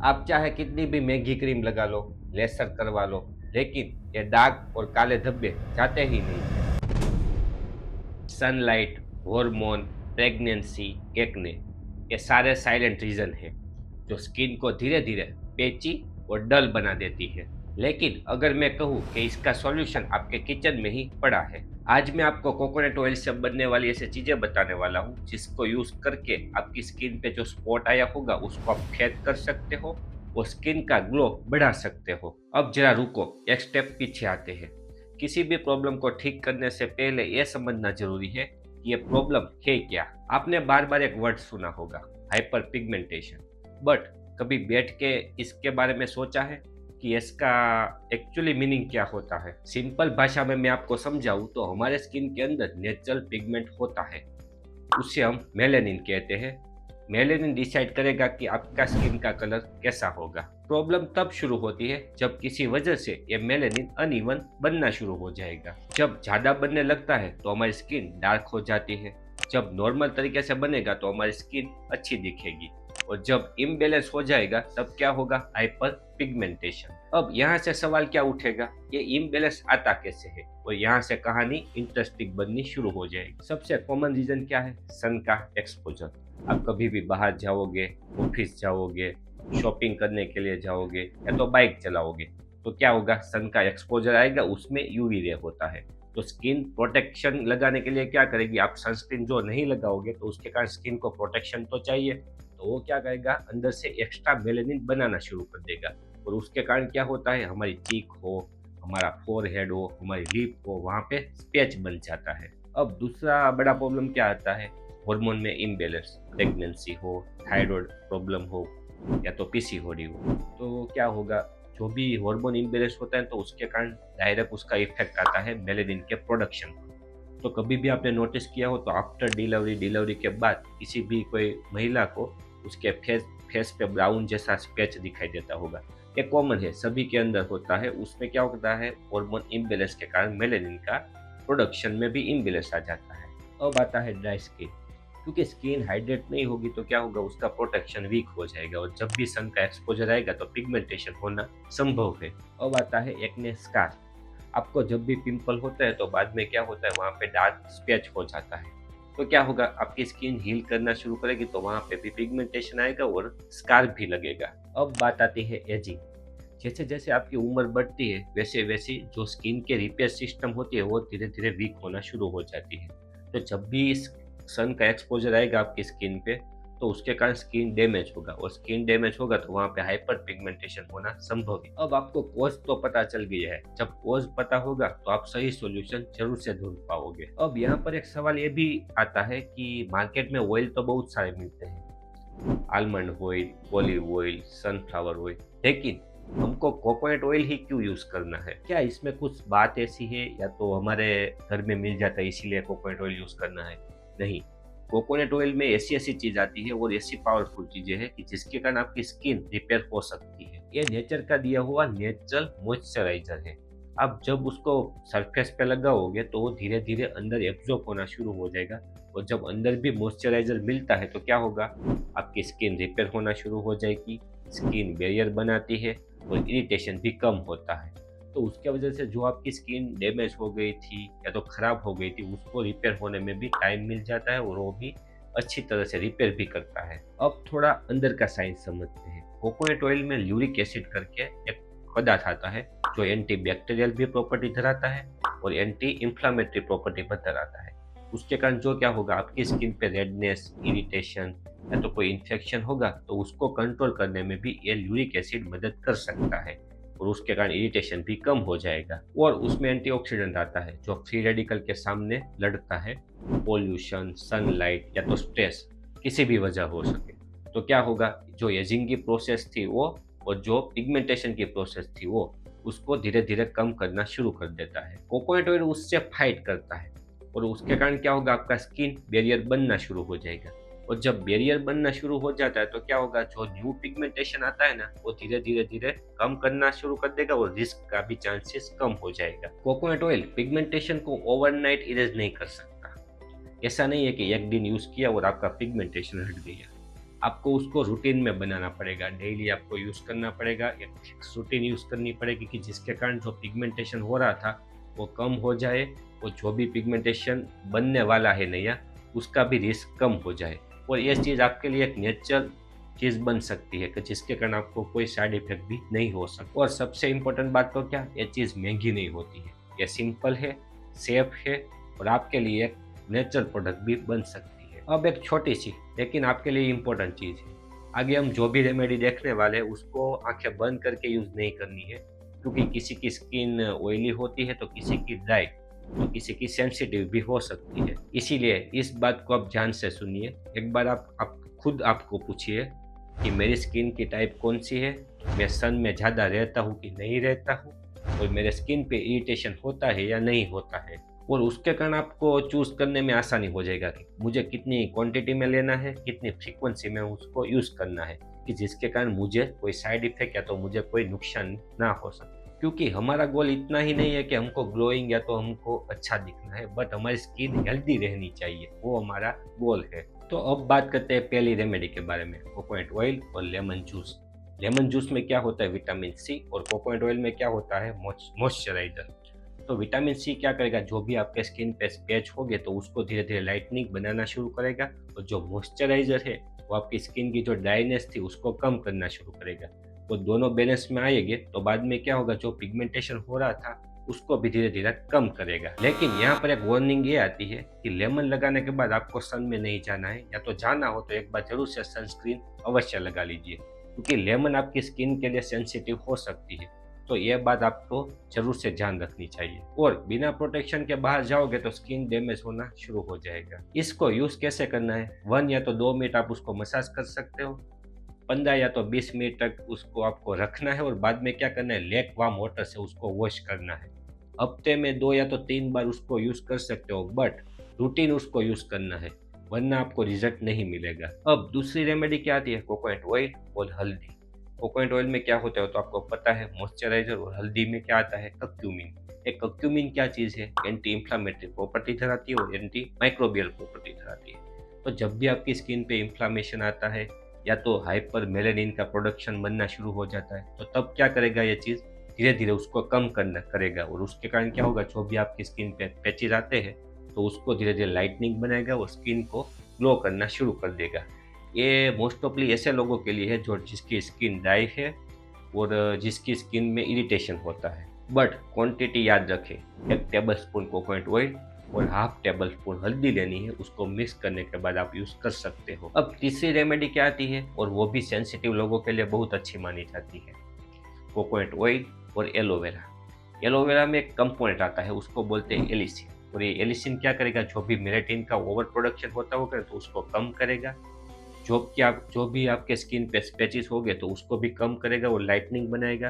आप चाहे कितनी भी महंगी क्रीम लगा लो, लेसर करवा लो, लेकिन ये दाग और काले धब्बे जाते ही नहीं। सनलाइट, हार्मोन, प्रेगनेंसी, एक्ने, ये सारे साइलेंट रीजन है जो स्किन को धीरे धीरे पेची और डल बना देती है। लेकिन अगर मैं कहूँ कि इसका सॉल्यूशन आपके किचन में ही पड़ा है। आज मैं आपको कोकोनट ऑयल से बनने वाली ऐसी चीजें बताने वाला हूँ जिसको यूज करके आपकी स्किन पे जो स्पॉट आया होगा उसको आप फेड कर सकते हो और स्किन का ग्लो बढ़ा सकते हो। अब जरा रुको, एक स्टेप पीछे आते हैं। किसी भी प्रॉब्लम को ठीक करने से पहले यह समझना जरूरी है कि ये प्रॉब्लम है क्या। आपने बार बार एक वर्ड सुना होगा, हाइपर पिगमेंटेशन, बट कभी बैठ के इसके बारे में सोचा है कि इसका एक्चुअली मीनिंग क्या होता है? सिंपल भाषा में मैं आपको समझाऊं तो हमारे स्किन के अंदर नेचुरल पिगमेंट होता है, उसे हम मेलेनिन कहते हैं। मेलेनिन डिसाइड करेगा कि आपका स्किन का कलर कैसा होगा। प्रॉब्लम तब शुरू होती है जब किसी वजह से ये मेलेनिन अनइवन बनना शुरू हो जाएगा। जब ज्यादा बनने लगता है तो हमारी स्किन डार्क हो जाती है। जब नॉर्मल तरीके से बनेगा तो हमारी स्किन अच्छी दिखेगी, और जब इम्बैलेंस हो जाएगा तब क्या होगा? Hyper pigmentation. अब यहाँ से सवाल क्या उठेगा, ये इम्बैलेंस आता कैसे है? और यहाँ से कहानी इंटरेस्टिंग बननी शुरू हो जाएगी। सबसे कॉमन रीजन क्या है? सन का एक्सपोजर। आप कभी भी बाहर जाओगे, ऑफिस जाओगे, शॉपिंग करने के लिए जाओगे या तो बाइक चलाओगे, तो क्या होगा? सन का एक्सपोजर आएगा, उसमें यूवी रे होता है। तो स्किन प्रोटेक्शन लगाने के लिए क्या करेगी? आप सनस्क्रीन जो नहीं लगाओगे तो उसके कारण स्किन को प्रोटेक्शन तो चाहिए, तो वो क्या करेगा? अंदर से एक्स्ट्रा मेलेनिन बनाना शुरू कर देगा, और उसके कारण क्या होता है? हमारी चीक हो, हमारा फोरहेड हो, हमारी लिप हो, वहाँ पे स्पैच बन जाता है। अब दूसरा बड़ा प्रॉब्लम क्या आता है? हार्मोन में इम्बैलेंस। प्रेगनेंसी हो, थायराइड प्रॉब्लम हो या तो पीसीओडी हो, तो क्या होगा? जो भी हार्मोन इम्बैलेंस होता है तो उसके कारण डायरेक्ट उसका इफेक्ट आता है मेलेनिन के प्रोडक्शन पर। तो कभी भी आपने नोटिस किया हो तो आफ्टर डिलीवरी के बाद किसी भी कोई महिला को उसके फेस पे ब्राउन जैसा स्पैच दिखाई देता होगा। ये कॉमन है, सभी के अंदर होता है। उसमें क्या होता है? हार्मोन इम्बैलेंस के कारण मेलेनिन का प्रोडक्शन में भी इम्बैलेंस आ जाता है। अब आता है ड्राई स्किन। क्योंकि स्किन हाइड्रेट नहीं होगी तो क्या होगा? उसका प्रोटेक्शन वीक हो जाएगा, और जब भी सन का एक्सपोजर आएगा तो पिगमेंटेशन होना संभव है। अब आता है एक्ने स्कार। आपको जब भी पिंपल होता है तो बाद में क्या होता है? वहाँ पे डार्क स्पैच हो जाता है। तो क्या होगा? आपकी स्किन हील करना शुरू करेगी तो वहाँ पे भी पिगमेंटेशन आएगा और स्कार भी लगेगा। अब बात आती है एजिंग। जैसे जैसे आपकी उम्र बढ़ती है वैसे वैसे जो स्किन के रिपेयर सिस्टम होती है वो धीरे धीरे वीक होना शुरू हो जाती है। तो जब भी सन का एक्सपोजर आएगा आपकी स्किन पे तो उसके कारण स्किन डैमेज होगा, और स्किन डैमेज होगा तो वहाँ पे हाइपर पिगमेंटेशन होना संभव है। अब आपको कॉज तो पता चल गया है, जब कॉज पता होगा तो आप सही सॉल्यूशन जरूर से ढूंढ पाओगे। अब यहाँ पर एक सवाल ये भी आता है कि मार्केट में ऑयल तो बहुत सारे मिलते हैं, almond oil, olive oil, sunflower oil, लेकिन हमको कोकोनट ऑयल ही क्यों यूज करना है? क्या इसमें कुछ बात ऐसी है या तो हमारे घर में मिल जाता है इसीलिए कोकोनट ऑयल यूज करना है? नहीं, कोकोनट ऑयल में ऐसी ऐसी चीज आती है और ऐसी पावरफुल चीजें हैं कि जिसके कारण आपकी स्किन रिपेयर हो सकती है। ये नेचर का दिया हुआ नेचुरल मॉइस्चराइजर है। आप जब उसको सरफेस पे लगाओगे तो वो धीरे धीरे अंदर एब्जॉर्ब होना शुरू हो जाएगा, और जब अंदर भी मॉइस्चराइजर मिलता है तो क्या होगा? आपकी स्किन रिपेयर होना शुरू हो जाएगी, स्किन बैरियर बनाती है और इरिटेशन भी कम होता है। तो उसके वजह से जो आपकी स्किन डैमेज हो गई थी या तो खराब हो गई थी उसको रिपेयर होने में भी टाइम मिल जाता है, और वो भी अच्छी तरह से रिपेयर भी करता है। अब थोड़ा अंदर का साइंस समझते हैं। कोकोनट ऑयल में ल्यूरिक एसिड करके एक पदार्थ आता है जो एंटी बैक्टीरियल भी प्रॉपर्टी धराता है और एंटी इंफ्लामेटरी प्रॉपर्टी पर धराता है। उसके कारण जो क्या होगा? आपकी स्किन पे रेडनेस, इरिटेशन या तो कोई इन्फेक्शन होगा तो उसको कंट्रोल करने में भी ये ल्यूरिक एसिड मदद कर सकता है, और उसके कारण इरिटेशन भी कम हो जाएगा। और उसमें एंटीऑक्सीडेंट आता है जो फ्री रेडिकल के सामने लड़ता है। पोल्यूशन, सनलाइट या तो स्ट्रेस किसी भी वजह हो सके तो क्या होगा? जो एजिंग की प्रोसेस थी वो और जो पिगमेंटेशन की प्रोसेस थी वो उसको धीरे धीरे कम करना शुरू कर देता है। कोकोनट ऑयल उससे फाइट करता है, और उसके कारण क्या होगा? आपका स्किन बैरियर बनना शुरू हो जाएगा, और जब बैरियर बनना शुरू हो जाता है तो क्या होगा? जो न्यू पिगमेंटेशन आता है ना वो धीरे धीरे धीरे कम करना शुरू कर देगा, और रिस्क का भी चांसेस कम हो जाएगा। कोकोनट ऑयल पिगमेंटेशन को ओवरनाइट इरेज नहीं कर सकता। ऐसा नहीं है कि एक दिन यूज किया और आपका पिगमेंटेशन हट गया। आपको उसको रूटीन में बनाना पड़ेगा, डेली आपको यूज़ करना पड़ेगा, एक फिक्स रूटीन यूज़ करनी पड़ेगी कि जिसके कारण जो पिगमेंटेशन हो रहा था, वो कम हो जाए और जो भी पिगमेंटेशन बनने वाला है नया, उसका भी रिस्क कम हो जाए। और ये चीज़ आपके लिए एक नेचुरल चीज़ बन सकती है कि जिसके कारण आपको कोई साइड इफ़ेक्ट भी नहीं हो सकता। और सबसे इम्पोर्टेंट बात तो क्या, ये चीज़ महँगी नहीं होती है। ये सिंपल है, सेफ है और आपके लिए एक नेचुरल प्रोडक्ट भी बन सकती है। अब एक छोटी-सी लेकिन आपके लिए इम्पोर्टेंट चीज़ है। आगे हम जो भी रेमेडी देखने वाले हैं उसको आँखें बंद करके यूज़ नहीं करनी है, क्योंकि किसी की स्किन ऑयली होती है तो किसी की ड्राई, तो किसी की सेंसिटिव भी हो सकती है। इसीलिए इस बात को आप ध्यान से सुनिए। एक बार आप खुद आपको पूछिए कि मेरी स्किन की टाइप कौन-सी है? मैं सन में ज़्यादा रहता हूँ कि नहीं रहता हूँ? और मेरे स्किन पे इरिटेशन होता है या नहीं होता है? और उसके कारण आपको चूज़ करने में आसानी हो जाएगा कि मुझे कितनी क्वांटिटी में लेना है, कितनी फ्रीक्वेंसी में उसको यूज़ करना है, कि जिसके कारण मुझे कोई साइड इफ़ेक्ट या तो मुझे कोई नुकसान ना हो सके। क्योंकि हमारा गोल इतना ही नहीं है कि हमको ग्लोइंग या तो हमको अच्छा दिखना है, बट हमारी स्किन हेल्दी रहनी चाहिए, वो हमारा गोल है। तो अब बात करते हैं पहली रेमेडी के बारे में, कोकोनट ऑयल और लेमन जूस। लेमन जूस में क्या होता है, विटामिन सी, और कोकोनट ऑयल में क्या होता है, मॉइस्चराइज़र। तो विटामिन सी क्या करेगा, जो भी आपके स्किन पे स्पैच होंगे तो उसको धीरे-धीरे लाइटनिंग बनाना शुरू करेगा, और जो मॉइस्चराइज़र है, वो आपकी स्किन की जो ड्राइनेस थी उसको कम करना शुरू करेगा। वो दोनों बैलेंस में आएँगे तो बाद में क्या होगा, जो पिगमेंटेशन हो रहा था उसको भी धीरे-धीरे कम करेगा। लेकिन यहाँ पर एक वार्निंग ये आती है कि लेमन लगाने के बाद आपको सन में नहीं जाना है, या तो जाना हो तो एक बार ज़रूर से सनस्क्रीन अवश्य लगा लीजिए, क्योंकि लेमन आपकी स्किन के लिए सेंसिटिव हो सकती है। तो ये बात आपको ज़रूर से ध्यान रखनी चाहिए। और बिना प्रोटेक्शन के बाहर जाओगे तो स्किन डैमेज होना शुरू हो जाएगा। इसको यूज़ कैसे करना है, 1 या तो 2 मिनट आप उसको मसाज कर सकते हो, 15 या तो 20 मिनट तक उसको आपको रखना है, और बाद में क्या करना है, लेक वार्म वाटर से उसको वॉश करना है। हफ्ते में 2 या तो 3 बार उसको यूज़ कर सकते हो, बट रूटीन उसको यूज़ करना है, वरना आपको रिज़ल्ट नहीं मिलेगा। अब दूसरी रेमेडी क्या आती है, कोकोनट ऑयल और हल्दी। कोकोनट ऑयल में क्या होता है तो आपको पता है, मॉइस्चराइज़र, और हल्दी में क्या आता है, कर्क्यूमिन। ये कर्क्यूमिन क्या चीज़ है, एंटी इन्फ्लेमेटरी प्रॉपर्टी धराती है और एंटी माइक्रोबियल प्रॉपर्टी धराती है। तो जब भी आपकी स्किन पे इन्फ्लेमेशन आता है या तो हाइपर मेलेनिन का प्रोडक्शन बनना शुरू हो जाता है, तो तब क्या करेगा ये चीज़, धीरे-धीरे उसको कम करना करेगा, और उसके कारण क्या होगा, जो भी आपकी स्किन पे पैचेज़ आते हैं, तो उसको धीरे-धीरे लाइटनिंग बनाएगा और स्किन को ग्लो करना शुरू कर देगा। ये मोस्ट ऑफ़ली ऐसे लोगों के लिए है जो जिसकी स्किन ड्राई है और जिसकी स्किन में इरिटेशन होता है। बट क्वांटिटी याद रखें, 1 टेबलस्पून कोकोनट ऑयल और हाफ टेबलस्पून हल्दी लेनी है, उसको मिक्स करने के बाद आप यूज़ कर सकते हो। अब तीसरी रेमेडी क्या आती है, और वो भी सेंसिटिव लोगों के लिए बहुत अच्छी मानी जाती है, कोकोनट ऑयल और एलोवेरा। एलोवेरा में एक कंपोनेंट आता है, उसको बोलते हैं एलिसिन, और ये एलिसिन क्या करेगा, जो भी मेलेटिन का ओवर प्रोडक्शन होता होगा तो उसको कम करेगा। जो भी आपके स्किन पे स्पैचेस हो गए तो उसको भी कम करेगा और लाइटनिंग बनाएगा।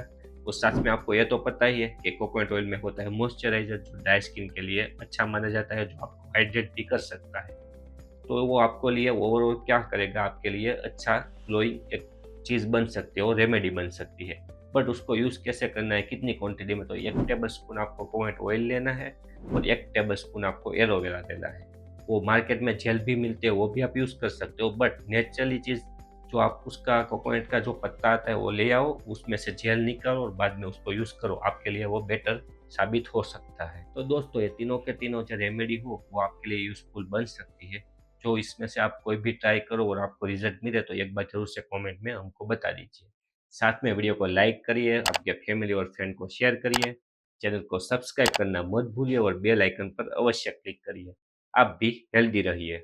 और साथ में आपको ये तो पता ही है कि कोकोनट ऑयल में होता है मॉइस्चराइज़र, जो ड्राई स्किन के लिए अच्छा माना जाता है, जो आपको हाइड्रेट भी कर सकता है। तो वो आपको लिए ओवरऑल क्या करेगा, आपके लिए अच्छा ग्लोइंग एक चीज़ बन सकती है और रेमेडी बन सकती है। बट उसको यूज़ कैसे करना है, कितनी क्वांटिटी में, तो 1 टेबलस्पून आपको कोकोनट ऑयल लेना है और 1 टेबलस्पून आपको एलोवेरा लेना है। वो मार्केट में जेल भी मिलते हैं, वो भी आप यूज़ कर सकते हो, बट नेचुरली चीज़ जो आप उसका कोकोनट का जो पत्ता आता है वो ले आओ, उसमें से जेल निकालो और बाद में उसको यूज़ करो, आपके लिए वो बेटर साबित हो सकता है। तो दोस्तों, ये तीनों के तीनों जो रेमेडी हो वो आपके लिए यूज़फुल बन सकती है। जो इसमें से आप कोई भी ट्राई करो और आपको रिज़ल्ट मिले तो एक बार ज़रूर से कमेंट में हमको बता दीजिए। साथ में वीडियो को लाइक करिए, आपके फैमिली और फ्रेंड को शेयर करिए, चैनल को सब्सक्राइब करना मत भूलिए और बेल आइकन पर अवश्य क्लिक करिए। आप भी हेल्दी रहिए।